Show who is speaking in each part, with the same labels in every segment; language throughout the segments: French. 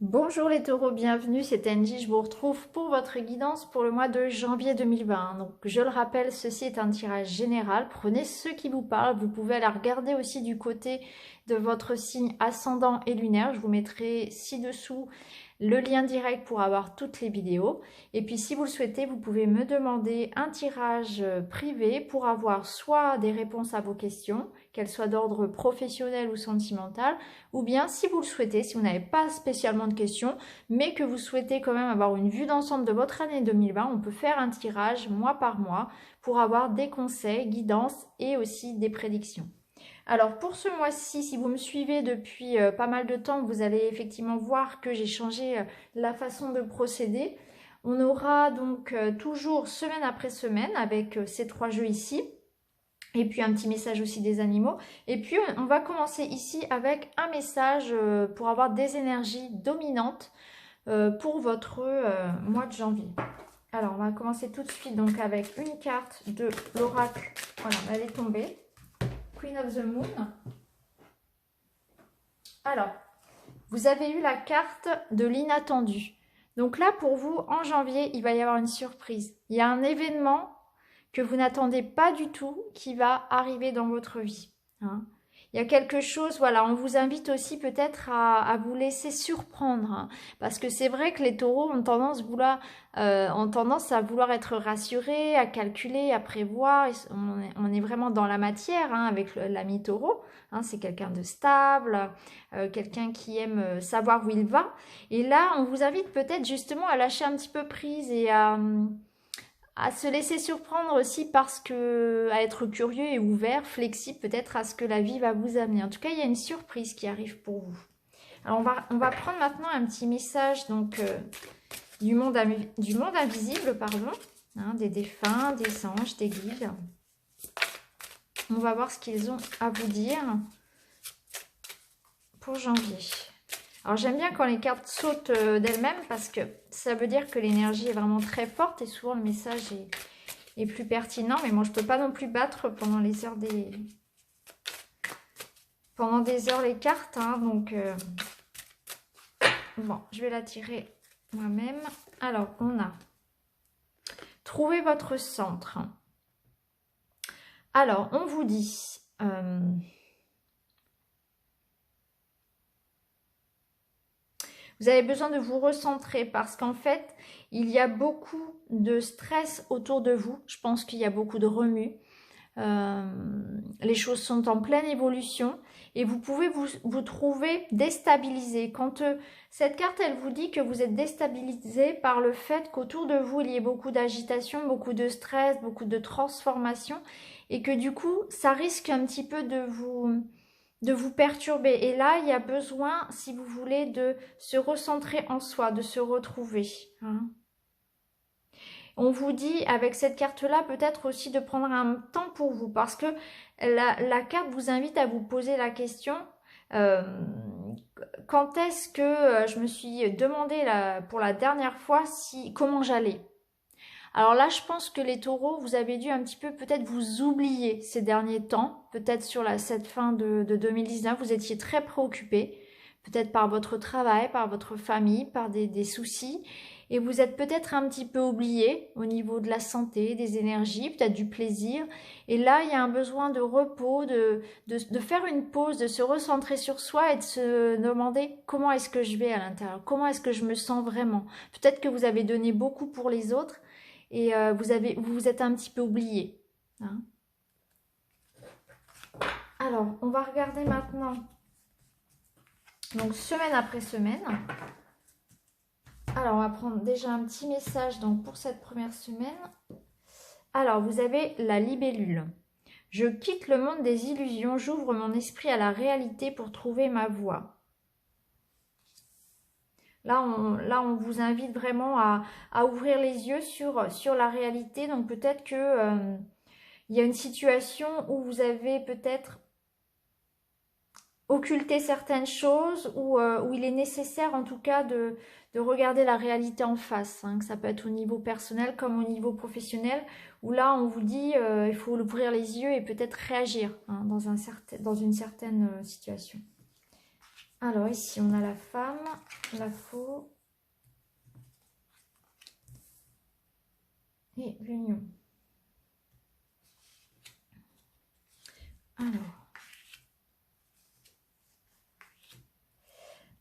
Speaker 1: Bonjour les taureaux, bienvenue, c'est Angie, je vous retrouve pour votre guidance pour le mois de janvier 2020. Donc je le rappelle, ceci est un tirage général, prenez ce qui vous parle, vous pouvez aller regarder aussi du côté de votre signe ascendant et lunaire, je vous mettrai ci-dessous le lien direct pour avoir toutes les vidéos. Et puis si vous le souhaitez, vous pouvez me demander un tirage privé pour avoir soit des réponses à vos questions, qu'elles soient d'ordre professionnel ou sentimental, ou bien si vous le souhaitez, si vous n'avez pas spécialement de questions, mais que vous souhaitez quand même avoir une vue d'ensemble de votre année 2020, on peut faire un tirage mois par mois pour avoir des conseils, guidances et aussi des prédictions. Alors pour ce mois-ci, si vous me suivez depuis pas mal de temps, vous allez effectivement voir que j'ai changé la façon de procéder. On aura donc toujours semaine après semaine avec ces 3 jeux ici. Et puis un petit message aussi des animaux. Et puis on va commencer ici avec un message pour avoir des énergies dominantes pour votre mois de janvier. Alors on va commencer tout de suite donc avec une carte de l'oracle. Voilà, elle est tombée. Queen of the Moon. Alors, vous avez eu la carte de l'inattendu. Donc là, pour vous, en janvier, il va y avoir une surprise. Il y a un événement que vous n'attendez pas du tout qui va arriver dans votre vie. Hein. Il y a quelque chose, voilà, on vous invite aussi peut-être à vous laisser surprendre. Hein, parce que c'est vrai que les taureaux ont tendance, à vouloir être rassurés, à calculer, à prévoir. On est vraiment dans la matière hein, avec l'ami taureau. Hein, c'est quelqu'un de stable, quelqu'un qui aime savoir où il va. Et là, on vous invite peut-être justement à lâcher un petit peu prise et à se laisser surprendre aussi parce que à être curieux et ouvert, flexible peut-être à ce que la vie va vous amener. En tout cas, il y a une surprise qui arrive pour vous. Alors on va prendre maintenant un petit message donc du monde invisible, pardon, hein, des défunts, des anges, des guides. On va voir ce qu'ils ont à vous dire pour janvier. Alors j'aime bien quand les cartes sautent d'elles-mêmes parce que ça veut dire que l'énergie est vraiment très forte et souvent le message est plus pertinent. Mais moi je ne peux pas non plus battre pendant les heures les cartes. Hein, donc bon, je vais la tirer moi-même. Alors on a trouvé votre centre. Alors on vous dit... vous avez besoin de vous recentrer parce qu'en fait, il y a beaucoup de stress autour de vous. Je pense qu'il y a beaucoup de remue. Les choses sont en pleine évolution et vous pouvez vous trouver déstabilisé. Quand cette carte, elle vous dit que vous êtes déstabilisé par le fait qu'autour de vous, il y ait beaucoup d'agitation, beaucoup de stress, beaucoup de transformation et que du coup, ça risque un petit peu de vous perturber. Et là, il y a besoin, si vous voulez, de se recentrer en soi, de se retrouver. Hein. On vous dit, avec cette carte-là, peut-être aussi de prendre un temps pour vous, parce que la carte vous invite à vous poser la question, quand est-ce que je me suis demandé pour la dernière fois comment j'allais. Alors là, je pense que les taureaux, vous avez dû un petit peu peut-être vous oublier ces derniers temps. Peut-être sur cette fin de 2019, vous étiez très préoccupés. Peut-être par votre travail, par votre famille, par des soucis. Et vous êtes peut-être un petit peu oubliés au niveau de la santé, des énergies, peut-être du plaisir. Et là, il y a un besoin de repos, de faire une pause, de se recentrer sur soi et de se demander comment est-ce que je vais à l'intérieur, comment est-ce que je me sens vraiment. Peut-être que vous avez donné beaucoup pour les autres et vous vous êtes un petit peu oublié. Hein. Alors, on va regarder maintenant, donc semaine après semaine. Alors, on va prendre déjà un petit message donc, pour cette première semaine. Alors, vous avez la libellule. Je quitte le monde des illusions, j'ouvre mon esprit à la réalité pour trouver ma voie. Là, on vous invite vraiment à ouvrir les yeux sur la réalité. Donc, peut-être que il y a une situation où vous avez peut-être occulté certaines choses, où il est nécessaire en tout cas de regarder la réalité en face. Hein, que ça peut être au niveau personnel comme au niveau professionnel, où là, on vous dit il faut ouvrir les yeux et peut-être réagir hein, dans une certaine situation. Alors ici, on a la femme, la faux et l'union.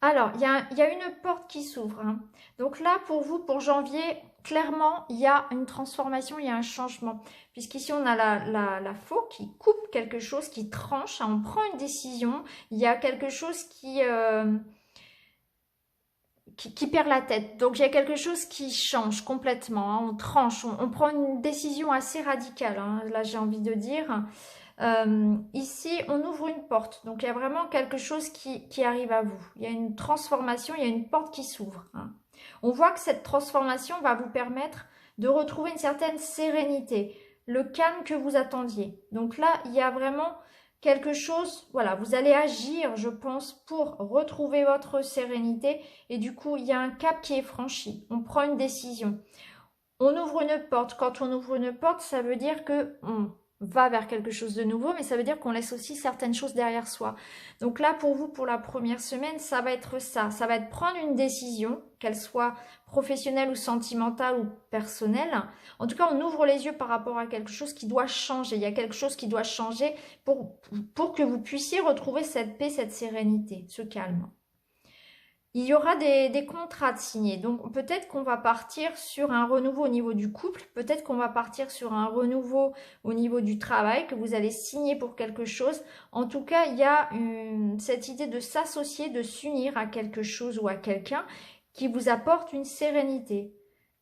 Speaker 1: Alors, il y a une porte qui s'ouvre, hein. Donc là, pour vous, pour janvier, clairement, il y a une transformation, il y a un changement. Puisqu'ici, on a la faux qui coupe quelque chose, qui tranche, hein. On prend une décision. Il y a quelque chose qui perd la tête. Donc, il y a quelque chose qui change complètement, hein. On tranche, on prend une décision assez radicale, hein. Là, j'ai envie de dire. Ici, on ouvre une porte. Donc, il y a vraiment quelque chose qui arrive à vous. Il y a une transformation, il y a une porte qui s'ouvre, hein. On voit que cette transformation va vous permettre de retrouver une certaine sérénité, le calme que vous attendiez. Donc là, il y a vraiment quelque chose, voilà, vous allez agir, je pense, pour retrouver votre sérénité. Et du coup, il y a un cap qui est franchi. On prend une décision. On ouvre une porte. Quand on ouvre une porte, ça veut dire que on va vers quelque chose de nouveau, mais ça veut dire qu'on laisse aussi certaines choses derrière soi. Donc là, pour vous, pour la première semaine, ça va être ça. Ça va être prendre une décision, qu'elle soit professionnelle ou sentimentale ou personnelle. En tout cas, on ouvre les yeux par rapport à quelque chose qui doit changer. Il y a quelque chose qui doit changer pour que vous puissiez retrouver cette paix, cette sérénité, ce calme. Il y aura des contrats de signés. Donc peut-être qu'on va partir sur un renouveau au niveau du couple, peut-être qu'on va partir sur un renouveau au niveau du travail, que vous allez signer pour quelque chose. En tout cas, il y a cette idée de s'associer, de s'unir à quelque chose ou à quelqu'un qui vous apporte une sérénité.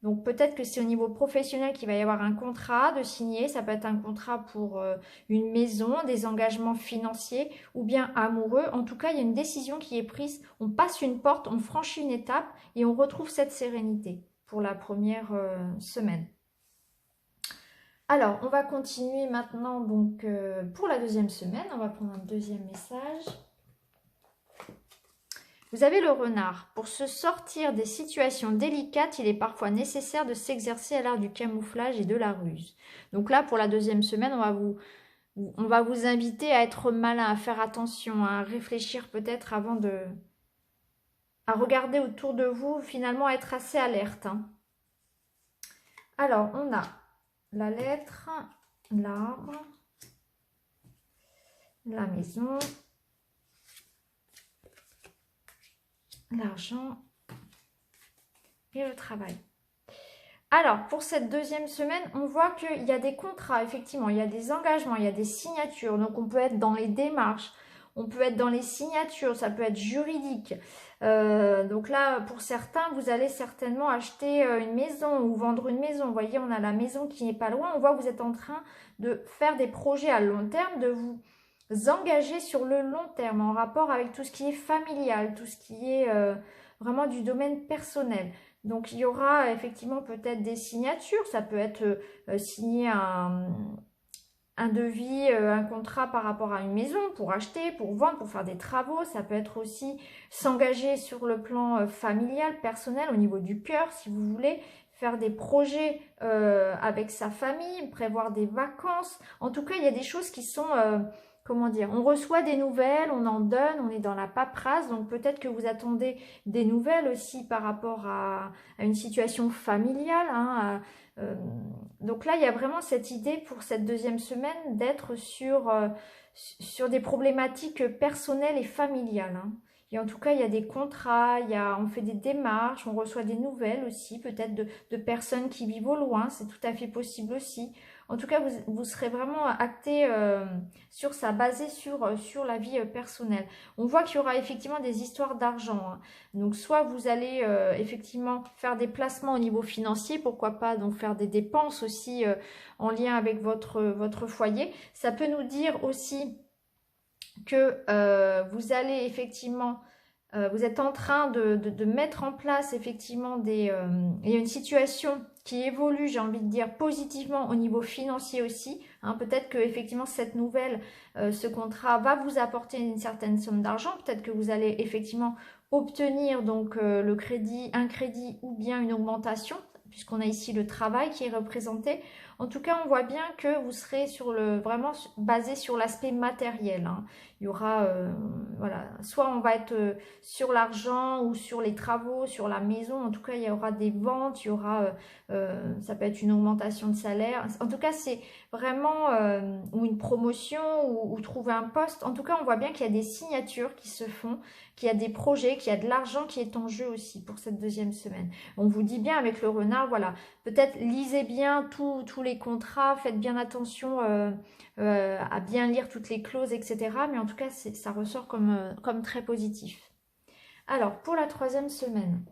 Speaker 1: Donc peut-être que c'est au niveau professionnel qu'il va y avoir un contrat de signer, ça peut être un contrat pour une maison, des engagements financiers ou bien amoureux. En tout cas, il y a une décision qui est prise, on passe une porte, on franchit une étape et on retrouve cette sérénité pour la première semaine. Alors, on va continuer maintenant donc pour la deuxième semaine, on va prendre un deuxième message. Vous avez le renard. Pour se sortir des situations délicates, il est parfois nécessaire de s'exercer à l'art du camouflage et de la ruse. Donc là, pour la deuxième semaine, on va vous inviter à être malin, à faire attention, à réfléchir peut-être avant à regarder autour de vous, finalement à être assez alerte, hein. Alors, on a la lettre, l'arbre, la maison, l'argent et le travail. Alors, pour cette deuxième semaine, on voit qu'il y a des contrats, effectivement, il y a des engagements, il y a des signatures. Donc, on peut être dans les démarches, on peut être dans les signatures, ça peut être juridique. Donc là, pour certains, vous allez certainement acheter une maison ou vendre une maison. Vous voyez, on a la maison qui n'est pas loin. On voit que vous êtes en train de faire des projets à long terme, de vous engager sur le long terme en rapport avec tout ce qui est familial, tout ce qui est vraiment du domaine personnel. Donc il y aura effectivement peut-être des signatures, ça peut être signer un devis, un contrat par rapport à une maison pour acheter, pour vendre, pour faire des travaux. Ça peut être aussi s'engager sur le plan familial, personnel, au niveau du cœur, si vous voulez, faire des projets avec sa famille, prévoir des vacances. En tout cas, il y a des choses qui sont, comment dire, on reçoit des nouvelles, on en donne, on est dans la paperasse. Donc peut-être que vous attendez des nouvelles aussi par rapport à une situation familiale, hein, donc là, il y a vraiment cette idée pour cette deuxième semaine d'être sur des problématiques personnelles et familiales, hein. Et en tout cas, il y a des contrats, on fait des démarches, on reçoit des nouvelles aussi, peut-être de personnes qui vivent au loin, c'est tout à fait possible aussi. En tout cas, vous serez vraiment acté sur ça, basé sur la vie personnelle. On voit qu'il y aura effectivement des histoires d'argent, hein. Donc, soit vous allez effectivement faire des placements au niveau financier, pourquoi pas donc faire des dépenses aussi en lien avec votre foyer. Ça peut nous dire aussi que vous allez effectivement, vous êtes en train de mettre en place effectivement il y a une situation qui évolue, j'ai envie de dire, positivement au niveau financier aussi, hein. Peut-être que effectivement cette nouvelle, ce contrat va vous apporter une certaine somme d'argent, peut-être que vous allez effectivement obtenir donc un crédit ou bien une augmentation, puisqu'on a ici le travail qui est représenté. En tout cas, on voit bien que vous serez vraiment basé sur l'aspect matériel, hein. Il y aura, voilà, soit on va être sur l'argent ou sur les travaux, sur la maison. En tout cas, il y aura des ventes, il y aura, ça peut être une augmentation de salaire. En tout cas, c'est vraiment, ou une promotion ou trouver un poste. En tout cas, on voit bien qu'il y a des signatures qui se font, qu'il y a des projets, qu'il y a de l'argent qui est en jeu aussi pour cette deuxième semaine. On vous dit bien avec le renard, voilà, peut-être lisez bien tous les contrats, faites bien attention à bien lire toutes les clauses, etc. Mais en tout cas, ça ressort comme très positif. Alors, pour la troisième semaine,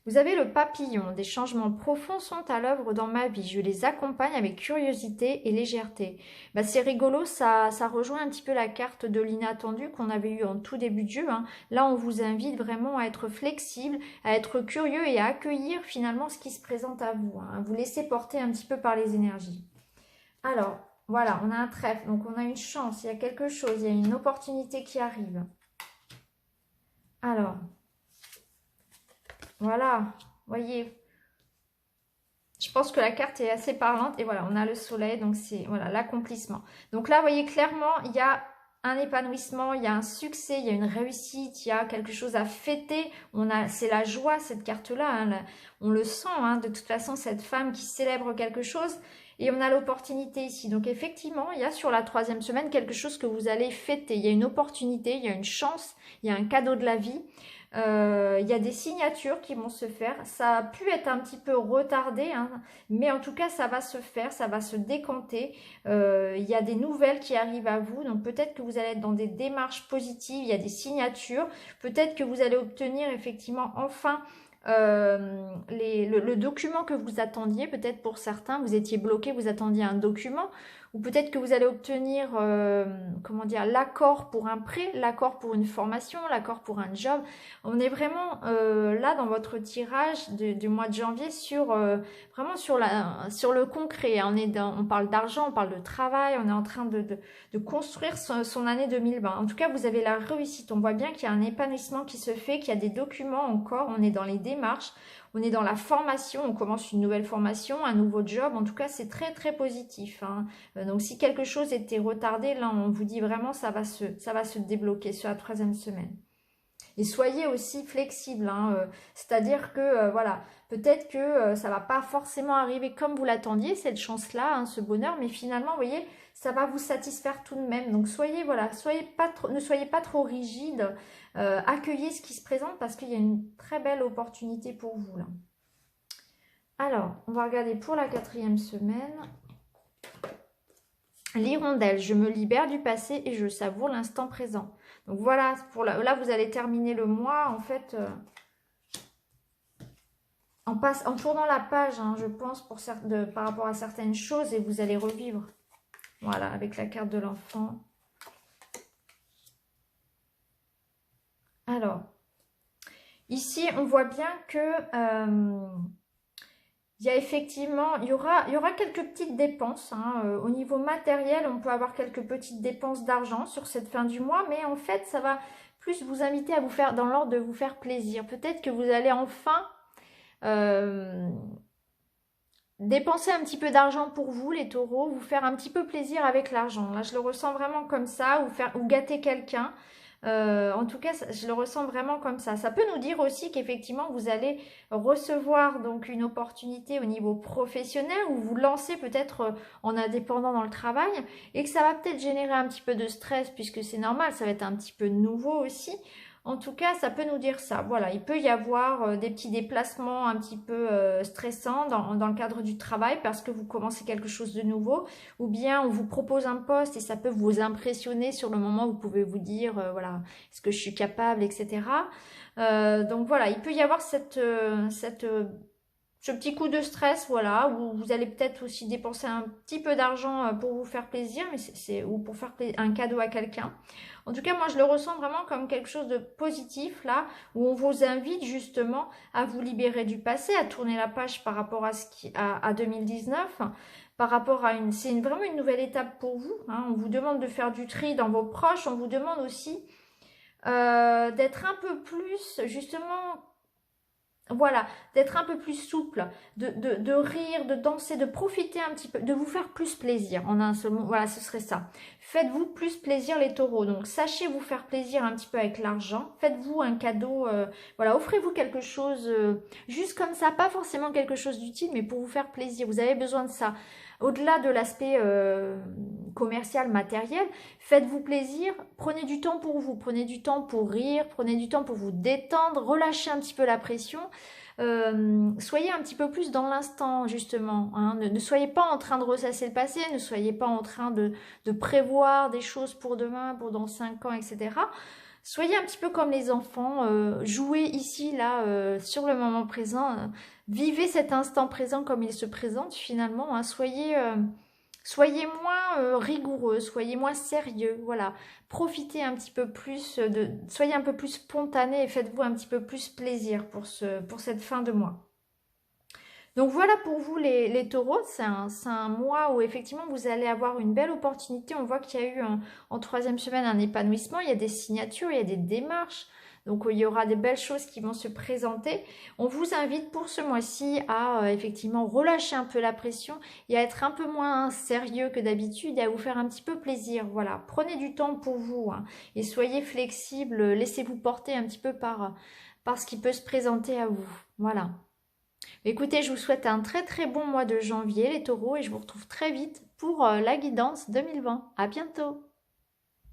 Speaker 1: vous avez le papillon. Des changements profonds sont à l'œuvre dans ma vie. Je les accompagne avec curiosité et légèreté. Bah, c'est rigolo, ça rejoint un petit peu la carte de l'inattendu qu'on avait eu en tout début de jeu, hein. Là, on vous invite vraiment à être flexible, à être curieux et à accueillir finalement ce qui se présente à vous, hein. Vous laisser porter un petit peu par les énergies. Alors, voilà, on a un trèfle, donc on a une chance, il y a quelque chose, il y a une opportunité qui arrive. Alors, voilà, voyez, je pense que la carte est assez parlante. Et voilà, on a le soleil, donc c'est voilà l'accomplissement. Donc là, vous voyez clairement, il y a un épanouissement, il y a un succès, il y a une réussite, il y a quelque chose à fêter. C'est la joie, cette carte-là, hein, on le sent, hein, de toute façon, cette femme qui célèbre quelque chose. Et on a l'opportunité ici. Donc effectivement, il y a sur la troisième semaine quelque chose que vous allez fêter. Il y a une opportunité, il y a une chance, il y a un cadeau de la vie. Il y a des signatures qui vont se faire. Ça a pu être un petit peu retardé, hein, mais en tout cas, ça va se faire, ça va se décanter. Il y a des nouvelles qui arrivent à vous, donc peut-être que vous allez être dans des démarches positives, il y a des signatures. Peut-être que vous allez obtenir effectivement enfin le document que vous attendiez. Peut-être pour certains, vous étiez bloqué, vous attendiez un document. Ou peut-être que vous allez obtenir, comment dire, l'accord pour un prêt, l'accord pour une formation, l'accord pour un job. On est vraiment là dans votre tirage du mois de janvier vraiment sur le concret, hein. On parle d'argent, on parle de travail, on est en train de construire son année 2020. En tout cas, vous avez la réussite. On voit bien qu'il y a un épanouissement qui se fait, qu'il y a des documents encore. On est dans les démarches. On est dans la formation, on commence une nouvelle formation, un nouveau job. En tout cas, c'est très très positif, hein. Donc, si quelque chose était retardé, là, on vous dit vraiment ça va se débloquer sur la troisième semaine. Et soyez aussi flexible, hein, c'est-à-dire que, voilà, peut-être que ça va pas forcément arriver comme vous l'attendiez, cette chance-là, hein, ce bonheur, mais finalement, vous voyez, ça va vous satisfaire tout de même. Donc, ne soyez pas trop rigide, accueillez ce qui se présente parce qu'il y a une très belle opportunité pour vous, là. Alors, on va regarder pour la quatrième semaine. L'hirondelle, je me libère du passé et je savoure l'instant présent. Donc voilà, là vous allez terminer le mois en fait en tournant la page, hein, je pense, par rapport à certaines choses et vous allez revivre. Voilà, avec la carte de l'enfant. Alors, ici on voit bien que il y a effectivement, il y aura quelques petites dépenses, hein. Au niveau matériel, on peut avoir quelques petites dépenses d'argent sur cette fin du mois, mais en fait, ça va plus vous inviter à vous faire, dans l'ordre de vous faire plaisir. Peut-être que vous allez enfin dépenser un petit peu d'argent pour vous, les taureaux, vous faire un petit peu plaisir avec l'argent. Là, je le ressens vraiment comme ça, ou gâter quelqu'un. En tout cas, je le ressens vraiment comme ça. Ça peut nous dire aussi qu'effectivement, vous allez recevoir donc une opportunité au niveau professionnel ou vous lancer peut-être en indépendant dans le travail et que ça va peut-être générer un petit peu de stress puisque c'est normal, ça va être un petit peu nouveau aussi. En tout cas, ça peut nous dire ça. Voilà, il peut y avoir des petits déplacements un petit peu stressants dans le cadre du travail parce que vous commencez quelque chose de nouveau. Ou bien on vous propose un poste et ça peut vous impressionner sur le moment. Vous pouvez vous dire, voilà, est-ce que je suis capable, etc. Donc voilà, il peut y avoir ce petit coup de stress, voilà, où vous allez peut-être aussi dépenser un petit peu d'argent pour vous faire plaisir, ou pour faire un cadeau à quelqu'un. En tout cas, moi, je le ressens vraiment comme quelque chose de positif, là, où on vous invite justement à vous libérer du passé, à tourner la page par rapport à 2019, par rapport à c'est vraiment une nouvelle étape pour vous, hein. On vous demande de faire du tri dans vos proches, on vous demande aussi d'être un peu plus, justement, voilà, d'être un peu plus souple, de rire, de danser, de profiter un petit peu, de vous faire plus plaisir en un seul mot. Voilà, ce serait ça. Faites-vous plus plaisir les taureaux. Donc, sachez vous faire plaisir un petit peu avec l'argent. Faites-vous un cadeau, voilà, offrez-vous quelque chose juste comme ça, pas forcément quelque chose d'utile, mais pour vous faire plaisir. Vous avez besoin de ça. Au-delà de l'aspect commercial, matériel, faites-vous plaisir, prenez du temps pour vous, prenez du temps pour rire, prenez du temps pour vous détendre, relâchez un petit peu la pression. Soyez un petit peu plus dans l'instant justement, hein. Ne soyez pas en train de ressasser le passé, ne soyez pas en train de prévoir des choses pour demain, pour dans 5 ans, etc. Soyez un petit peu comme les enfants, jouez ici, là, sur le moment présent, vivez cet instant présent comme il se présente finalement, hein. Soyez moins rigoureux, soyez moins sérieux, voilà. Profitez un petit peu plus, soyez un peu plus spontané et faites-vous un petit peu plus plaisir pour cette fin de mois. Donc voilà pour vous les taureaux, c'est un mois où effectivement vous allez avoir une belle opportunité. On voit qu'il y a eu en troisième semaine un épanouissement, il y a des signatures, il y a des démarches. Donc il y aura des belles choses qui vont se présenter. On vous invite pour ce mois-ci à effectivement relâcher un peu la pression et à être un peu moins sérieux que d'habitude et à vous faire un petit peu plaisir. Voilà, prenez du temps pour vous, hein, et soyez flexible, laissez-vous porter un petit peu par ce qui peut se présenter à vous. Voilà. Écoutez, je vous souhaite un très très bon mois de janvier les taureaux et je vous retrouve très vite pour la guidance 2020. À bientôt!